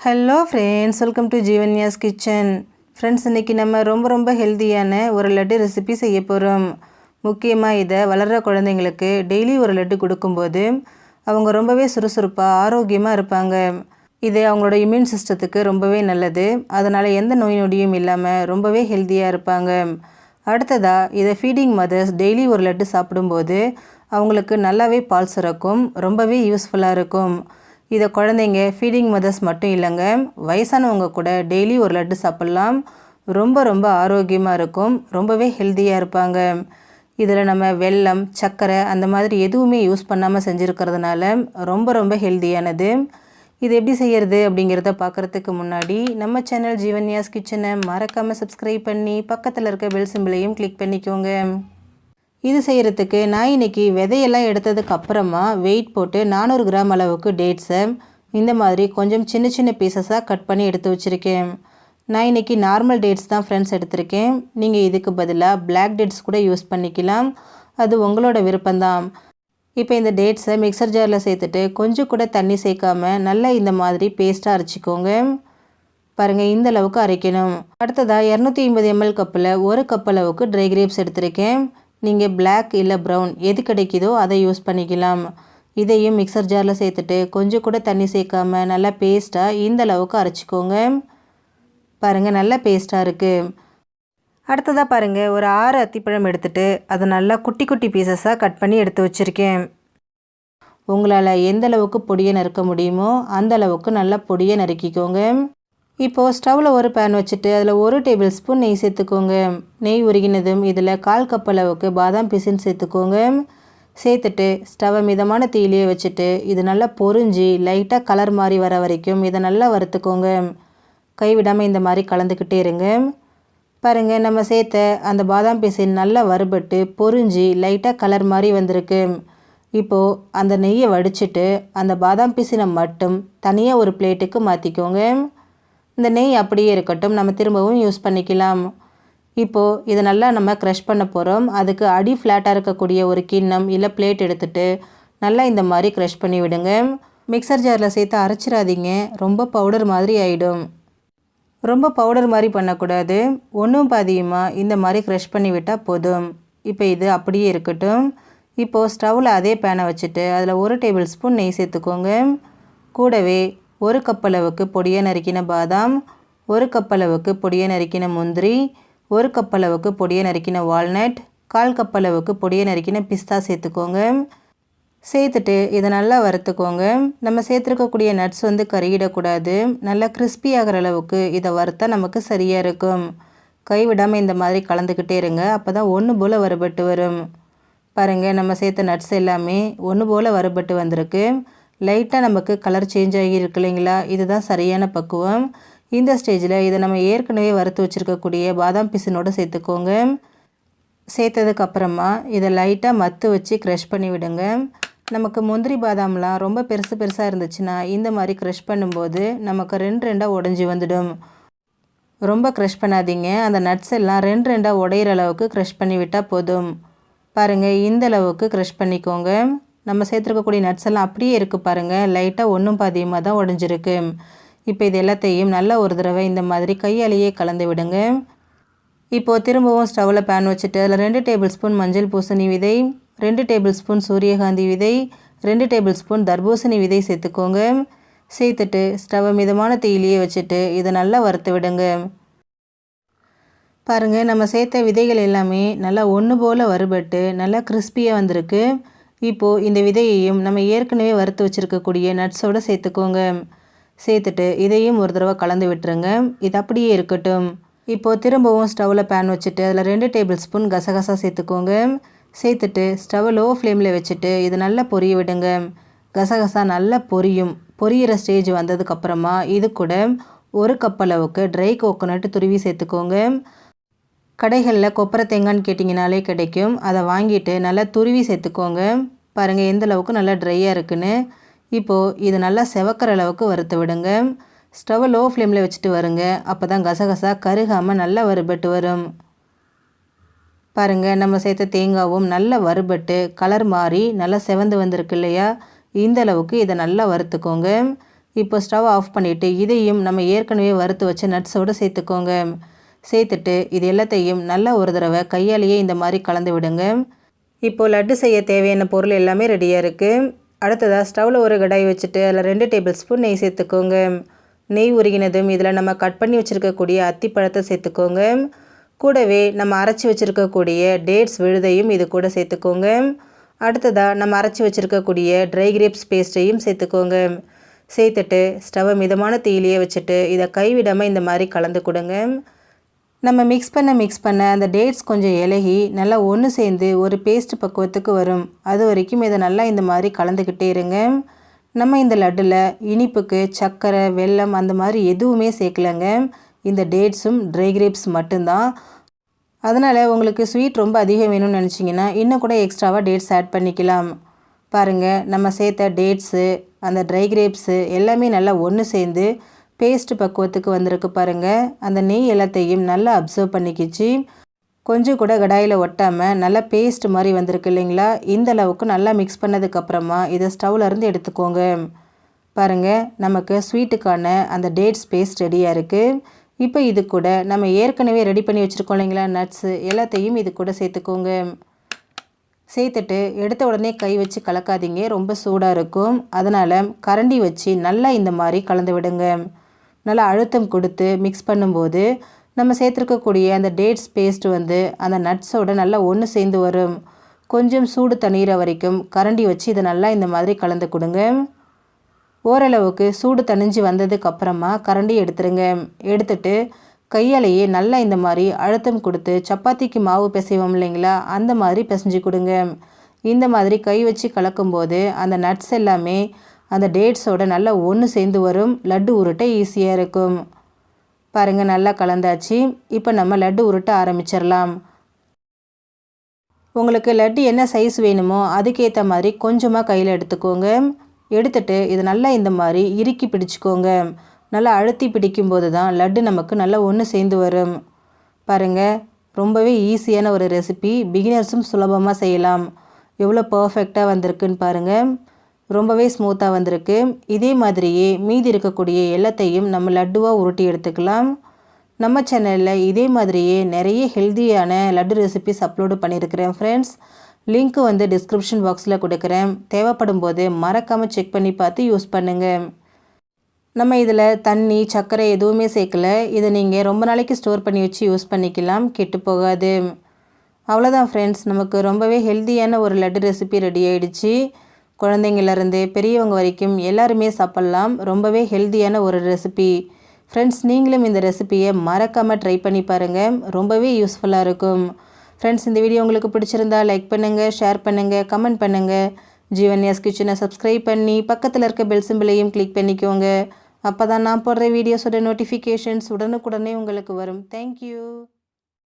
Hello friends, welcome to Jeevanya's kitchen. Friends, இன்றைக்கி நம்ம ரொம்ப ஹெல்த்தியான ஒரு லட்டு ரெசிபி செய்ய போகிறோம். முக்கியமாக இதை வளர்கிற குழந்தைங்களுக்கு டெய்லி ஒரு லட்டு கொடுக்கும்போது அவங்க ரொம்பவே சுறுசுறுப்பாக ஆரோக்கியமாக இருப்பாங்க. இது அவங்களோட இம்யூன் சிஸ்டத்துக்கு ரொம்பவே நல்லது. அதனால் எந்த நோய் நொடியும் இல்லாமல் ரொம்பவே ஹெல்த்தியாக இருப்பாங்க. அடுத்ததாக இதை ஃபீடிங் மதர்ஸ் டெய்லி ஒரு லட்டு சாப்பிடும்போது அவங்களுக்கு நல்லாவே பால் சுரக்கும், ரொம்பவே யூஸ்ஃபுல்லாக இருக்கும். இதை குழந்தைங்க ஃபீடிங் மதர்ஸ் மட்டும் இல்லைங்க, வயசானவங்க கூட டெய்லி ஒரு லட்டு சாப்பிட்லாம். ரொம்ப ஆரோக்கியமாக இருக்கும், ரொம்பவே ஹெல்த்தியாக இருப்பாங்க. இதில் நம்ம வெல்லம், சர்க்கரை அந்த மாதிரி எதுவுமே யூஸ் பண்ணாமல் செஞ்சுருக்கிறதுனால ரொம்ப ஹெல்த்தியானது. இது எப்படி செய்கிறது அப்படிங்கிறத பார்க்குறதுக்கு முன்னாடி நம்ம சேனல் ஜீவன்யாஸ் கிச்சனை மறக்காமல் சப்ஸ்கிரைப் பண்ணி பக்கத்தில் இருக்க பெல் சிம்பிளையும் கிளிக் பண்ணிக்கோங்க. இது செய்கிறதுக்கு நான் இன்றைக்கி விதையெல்லாம் எடுத்ததுக்கு அப்புறமா வெயிட் போட்டு 400 கிராம் அளவுக்கு டேட்ஸை இந்த மாதிரி கொஞ்சம் சின்ன பீசஸாக கட் பண்ணி எடுத்து வச்சுருக்கேன். நான் இன்றைக்கி நார்மல் டேட்ஸ் தான் ஃப்ரெண்ட்ஸ் எடுத்திருக்கேன். நீங்கள் இதுக்கு பதிலாக பிளாக் டேட்ஸ் கூட யூஸ் பண்ணிக்கலாம், அது உங்களோட விருப்பம்தான். இப்போ இந்த டேட்ஸை மிக்சர் ஜாரில் சேர்த்துட்டு கொஞ்சம் கூட தண்ணி சேர்க்காமல் நல்லா இந்த மாதிரி பேஸ்ட்டாக அரைச்சிக்கோங்க. பாருங்கள், இந்த அளவுக்கு அரைக்கணும். அடுத்ததாக 250 ml கப்பில் 1 கப் அளவுக்கு ட்ரை கிரேப்ஸ் எடுத்திருக்கேன். நீங்கள் பிளாக் இல்லை ப்ரௌன் எது கிடைக்குதோ அதை யூஸ் பண்ணிக்கலாம். இதையும் மிக்சர் ஜாரில் சேர்த்துட்டு கொஞ்சம் கூட தண்ணி சேர்க்காமல் நல்லா பேஸ்ட்டாக இந்த அளவுக்கு அரைச்சிக்கோங்க. பாருங்கள், நல்லா பேஸ்ட்டாக இருக்குது. அடுத்ததாக பாருங்கள், ஒரு 6 அத்திப்பழம் எடுத்துகிட்டு அதை நல்லா குட்டி பீசஸாக கட் பண்ணி எடுத்து வச்சுருக்கேன். உங்களால் எந்த அளவுக்கு பொடியை நறுக்க முடியுமோ அந்த அளவுக்கு நல்லா பொடியை நறுக்கிக்கோங்க. இப்போது ஸ்டவ்வில் ஒரு பேன் வச்சுட்டு அதில் 1 டேபிள் ஸ்பூன் நெய் சேர்த்துக்கோங்க. நெய் உருகினதும் இதில் 1/4 கப் அளவுக்கு பாதாம் பிசின் சேர்த்துக்கோங்க. சேர்த்துட்டு ஸ்டவ்வை மிதமான தீயிலேயே வச்சுட்டு இது நல்லா பொரிஞ்சு லைட்டாக கலர் மாதிரி வர வரைக்கும் இதை நல்லா வறுத்துக்கோங்க. கைவிடாமல் இந்த மாதிரி கலந்துக்கிட்டே இருங்க. பாருங்கள், நம்ம சேர்த்த அந்த பாதாம் பிசின் நல்லா வறுபட்டு பொரிஞ்சு லைட்டாக கலர் மாதிரி வந்திருக்கு. இப்போது அந்த நெய்யை வடிச்சிட்டு அந்த பாதாம் பிசினை மட்டும் தனியாக ஒரு பிளேட்டுக்கு மாற்றிக்கோங்க. இந்த நெய் அப்படியே இருக்கட்டும், நம்ம திரும்பவும் யூஸ் பண்ணிக்கலாம். இப்போது இதை நல்லா நம்ம க்ரஷ் பண்ண போகிறோம். அதுக்கு அடி ஃப்ளாட்டாக இருக்கக்கூடிய ஒரு கிண்ணம் இல்லை பிளேட் எடுத்துகிட்டு நல்லா இந்த மாதிரி க்ரஷ் பண்ணி விடுங்க. மிக்சர் ஜாரில் சேர்த்து அரைச்சிடாதீங்க, ரொம்ப பவுடர் மாதிரி ஆகிடும். ரொம்ப பவுடர் மாதிரி பண்ணக்கூடாது, ஒன்றும் பாதியுமாக இந்த மாதிரி க்ரஷ் பண்ணி விட்டால் போதும். இப்போ இது அப்படியே இருக்கட்டும். இப்போது ஸ்டவ்வில் அதே பேனை வச்சுட்டு அதில் 1 டேபிள் ஸ்பூன் நெய் சேர்த்துக்கோங்க. கூடவே 1 கப் அளவுக்கு பொடியை நறுக்கின பாதாம், 1 கப் அளவுக்கு பொடியை நறுக்கின முந்திரி, 1 கப் அளவுக்கு பொடியை நறுக்கின வால்நட், 1/4 கப் அளவுக்கு பொடியை நறுக்கின பிஸ்தா சேர்த்துக்கோங்க. சேர்த்துட்டு இதை நல்லா வறுத்துக்கோங்க. நம்ம சேர்த்துருக்கக்கூடிய நட்ஸ் கருகிடக்கூடாது. நல்லா கிறிஸ்பி ஆகிற அளவுக்கு இதை வறுத்தா நமக்கு சரியாக இருக்கும். கைவிடாமல் இந்த மாதிரி கலந்துக்கிட்டே இருங்க, அப்போ தான் ஒன்று போல் வறுபட்டு வரும். பாருங்கள், நம்ம சேர்த்த நட்ஸ் எல்லாமே ஒன்று போல் வறுபட்டு வந்திருக்கு. லைட்டாக நமக்கு கலர் சேஞ்ச் ஆகியிருக்கு இல்லைங்களா, இதுதான் சரியான பக்குவம். இந்த ஸ்டேஜில் இதை நம்ம ஏற்கனவே வறுத்து வச்சுருக்கக்கூடிய பாதாம் பிசினோடு சேர்த்துக்கோங்க. சேர்த்ததுக்கப்புறமா இதை லைட்டாக மத்து வச்சு க்ரஷ் பண்ணி விடுங்க. நமக்கு முந்திரி பாதாம்லாம் ரொம்ப பெருசாக இருந்துச்சுன்னா இந்த மாதிரி க்ரஷ் பண்ணும்போது நமக்கு 2 உடஞ்சி வந்துடும். ரொம்ப க்ரஷ் பண்ணாதீங்க, அந்த நட்ஸ் எல்லாம் 2 உடையிற அளவுக்கு க்ரஷ் பண்ணி விட்டால் போதும். பாருங்கள், இந்த அளவுக்கு க்ரஷ் பண்ணிக்கோங்க. நம்ம சேர்த்துருக்கக்கூடிய நட்ஸ் எல்லாம் அப்படியே இருக்குது பாருங்கள், லைட்டாக ஒன்றும் பாதியமாக தான் உடஞ்சிருக்கு. இப்போ இது எல்லாத்தையும் நல்லா ஒரு தடவை இந்த மாதிரி கையாலேயே கலந்து விடுங்க. இப்போது திரும்பவும் ஸ்டவ்வில் பேன் வச்சுட்டு அதில் 2 டேபிள் ஸ்பூன் மஞ்சள் பூசணி விதை, 2 டேபிள் ஸ்பூன் சூரியகாந்தி விதை, 2 டேபிள் ஸ்பூன் தர்பூசணி விதை சேர்த்துக்கோங்க. சேர்த்துட்டு ஸ்டவ்வை மிதமான தீயிலேயே வச்சுட்டு இதை நல்லா வறுத்து விடுங்க. பாருங்கள், நம்ம சேர்த்த விதைகள் எல்லாமே நல்லா ஒன்று போல் வறுபட்டு நல்லா கிறிஸ்பியாக வந்திருக்கு. இப்போது இந்த விதையையும் நம்ம ஏற்கனவே வறுத்து வச்சுருக்கக்கூடிய நட்ஸோடு சேர்த்துக்கோங்க. சேர்த்துட்டு இதையும் ஒரு தடவை கலந்து விட்டுருங்க. இது அப்படியே இருக்கட்டும். இப்போது திரும்பவும் ஸ்டவ்வில் பேன் வச்சுட்டு அதில் 2 டேபிள் ஸ்பூன் கசகசா சேர்த்துக்கோங்க. சேர்த்துட்டு ஸ்டவ் லோ ஃப்ளேமில் வச்சுட்டு இது நல்லா பொரிய விடுங்க. கசகசா நல்லா பொரியிற ஸ்டேஜ் வந்ததுக்கப்புறமா இது கூட 1 கப் அளவுக்கு ட்ரை கோகோனட் துருவி சேர்த்துக்கோங்க. கடைகளில் கொப்பரை தேங்காய்னு கேட்டிங்கனாலே கிடைக்கும், அதை வாங்கிட்டு நல்லா துருவி சேர்த்துக்கோங்க. பாருங்கள், எந்த அளவுக்கு நல்லா ட்ரையாக இருக்குன்னு. இப்போது இது நல்லா செவக்கிற அளவுக்கு வறுத்து விடுங்க. ஸ்டவ் லோ ஃப்ளேமில் வச்சுட்டு வருங்க, அப்போ தான் கசகசா கருகாமல் நல்லா வறுபட்டு வரும். பாருங்கள், நம்ம சேர்த்த தேங்காவும் நல்லா வறுபட்டு கலர் மாறி நல்லா செவந்து வந்திருக்கு இல்லையா, இந்த அளவுக்கு இதை நல்லா வறுத்துக்கோங்க. இப்போ ஸ்டவ் ஆஃப் பண்ணிவிட்டு இதையும் நம்ம ஏற்கனவே வறுத்து வச்ச நட்ஸோடு சேர்த்துக்கோங்க. சேர்த்துட்டு இது எல்லாத்தையும் நல்லா ஒரு தடவை கையாலேயே இந்த மாதிரி கலந்து விடுங்க. இப்போது லட்டு செய்ய தேவையான பொருள் எல்லாமே ரெடியாக இருக்குது. அடுத்ததாக ஸ்டவ்வில் ஒரு கடாய் வச்சுட்டு அதில் 2 டேபிள் ஸ்பூன் நெய் சேர்த்துக்கோங்க. நெய் உருகினதும் இதில் நம்ம கட் பண்ணி வச்சுருக்கக்கூடிய அத்திப்பழத்தை சேர்த்துக்கோங்க. கூடவே நம்ம அரைச்சி வச்சுருக்கக்கூடிய டேட்ஸ் விழுதையும் இது கூட சேர்த்துக்கோங்க. அடுத்ததாக நம்ம அரைச்சி வச்சுருக்கக்கூடிய ட்ரை கிரேப்ஸ் பேஸ்ட்டையும் சேர்த்துக்கோங்க. சேர்த்துட்டு ஸ்டவ்வை மிதமான தீயிலேயே வச்சுட்டு இதை கைவிடாமல் இந்த மாதிரி கலந்து கொடுங்க. நம்ம மிக்ஸ் பண்ண அந்த டேட்ஸ் கொஞ்சம் இலகி நல்லா ஒன்று சேர்ந்து ஒரு பேஸ்ட் பக்குவத்துக்கு வரும். அது வரைக்கும் இதை நல்லா இந்த மாதிரி கலந்துக்கிட்டே இருங்க. நம்ம இந்த லட்டில் இனிப்புக்கு சர்க்கரை வெல்லம் அந்த மாதிரி எதுவுமே சேர்க்கலைங்க. இந்த டேட்ஸும் ட்ரை கிரேப்ஸ் மட்டும்தான். அதனால் உங்களுக்கு ஸ்வீட் ரொம்ப அதிகம் வேணும்னு நினச்சிங்கன்னா இன்னும் கூட எக்ஸ்ட்ராவாக டேட்ஸ் ஆட் பண்ணிக்கலாம். பாருங்கள், நம்ம சேர்த்த டேட்ஸு அந்த ட்ரை கிரேப்ஸு எல்லாமே நல்லா ஒன்று சேர்ந்து பேஸ்ட் பக்குவத்துக்கு வந்திருக்கு பாருங்கள். அந்த நெய் எல்லாத்தையும் நல்லா அப்சர்வ் பண்ணிக்கிச்சு. கொஞ்சம் கூட கடாயில் ஒட்டாமல் நல்லா பேஸ்ட் மாதிரி வந்திருக்கு இல்லைங்களா? இந்த அளவுக்கு நல்லா மிக்ஸ் பண்ணதுக்கப்புறமா இதை ஸ்டவ்லேருந்து எடுத்துக்கோங்க. பாருங்கள், நமக்கு ஸ்வீட்டுக்கான அந்த டேட்ஸ் பேஸ்ட் ரெடியாக இருக்குது. இப்போ இது கூட நம்ம ஏற்கனவே ரெடி பண்ணி வச்சுருக்கோம் இல்லைங்களா நட்ஸு எல்லாத்தையும் இது கூட சேர்த்துக்கோங்க. சேர்த்துட்டு எடுத்த உடனே கை வச்சு கலக்காதீங்க, ரொம்ப சூடாக இருக்கும். அதனால் கரண்டி வச்சு நல்லா இந்த மாதிரி கலந்து விடுங்க. நல்லா அழுத்தம் கொடுத்து மிக்ஸ் பண்ணும்போது நம்ம சேர்த்துருக்கக்கூடிய அந்த டேட்ஸ் பேஸ்ட் அந்த நட்ஸோட நல்லா ஒன்று சேர்ந்து வரும். கொஞ்சம் சூடு தண்ணீர வரைக்கும் கரண்டி வச்சு இதை நல்லா இந்த மாதிரி கலந்து கொடுங்க. ஓரளவுக்கு சூடு தணிஞ்சு வந்ததுக்கப்புறமா கரண்டி எடுத்துருங்க. எடுத்துட்டு கையாலேயே நல்லா இந்த மாதிரி அழுத்தம் கொடுத்து சப்பாத்திக்கு மாவு பிசைவோம் இல்லைங்களா, அந்த மாதிரி பிசைஞ்சு கொடுங்க. இந்த மாதிரி கை வச்சு கலக்கும்போது அந்த நட்ஸ் எல்லாமே அந்த டேட்ஸோட நல்லா ஒன்று சேர்ந்து வரும். லட்டு உருட்ட ஈஸியாக இருக்கும். பாருங்கள், நல்லா கலந்தாச்சு. இப்போ நம்ம லட்டு உருட்ட ஆரம்பிச்சிடலாம். உங்களுக்கு லட்டு என்ன சைஸ் வேணுமோ அதுக்கேற்ற மாதிரி கொஞ்சமாக கையில் எடுத்துக்கோங்க. எடுத்துட்டு இது நல்லா இந்த மாதிரி இறுக்கி பிடிச்சிக்கோங்க. நல்லா அழுத்தி பிடிக்கும்போது தான் லட்டு நமக்கு நல்லா ஒன்று சேர்ந்து வரும். பாருங்கள், ரொம்பவே ஈஸியான ஒரு ரெசிபி, பிகினர்ஸும் சுலபமாக செய்யலாம். எவ்வளோ பர்ஃபெக்டாக வந்திருக்குன்னு பாருங்கள். ரொம்பவே ஸ்மூத்தாக வந்திருக்கு. இதே மாதிரியே மீதி இருக்கக்கூடிய எல்லாத்தையும் நம்ம லட்டுவாக உருட்டி எடுத்துக்கலாம். நம்ம சேனலில் இதே மாதிரியே நிறைய ஹெல்த்தியான லட்டு ரெசிபிஸ் அப்லோடு பண்ணியிருக்கிறேன் ஃப்ரெண்ட்ஸ். லிங்க்கு டிஸ்கிரிப்ஷன் பாக்ஸில் கொடுக்குறேன். தேவைப்படும் போது மறக்காமல் செக் பண்ணி பார்த்து யூஸ் பண்ணுங்கள். நம்ம இதில் தண்ணி சர்க்கரை எதுவுமே சேர்க்கல. இதை நீங்கள் ரொம்ப நாளைக்கு ஸ்டோர் பண்ணி வச்சு யூஸ் பண்ணிக்கலாம், கெட்டு போகாது. அவ்வளோதான் ஃப்ரெண்ட்ஸ், நமக்கு ரொம்பவே ஹெல்த்தியான ஒரு லட்டு ரெசிபி ரெடி ஆகிடுச்சு. குழந்தைங்கள்லேருந்து பெரியவங்க வரைக்கும் எல்லாருமே சாப்பிட்லாம். ரொம்பவே ஹெல்த்தியான ஒரு ரெசிபி. ஃப்ரெண்ட்ஸ், நீங்களும் இந்த ரெசிபியை மறக்காமல் ட்ரை பண்ணி பாருங்கள், ரொம்பவே யூஸ்ஃபுல்லாக இருக்கும். ஃப்ரெண்ட்ஸ், இந்த வீடியோ உங்களுக்கு பிடிச்சிருந்தா லைக் பண்ணுங்கள், ஷேர் பண்ணுங்கள், கமெண்ட் பண்ணுங்கள். ஜீவன்யாஸ் கிச்சனை சப்ஸ்கிரைப் பண்ணி பக்கத்தில் இருக்க பெல் சிம்பிளையும் கிளிக் பண்ணிக்கோங்க. அப்போ தான் நான் போடுற வீடியோஸோட நோட்டிஃபிகேஷன்ஸ் உடனுக்குடனே உங்களுக்கு வரும். தேங்க்யூ.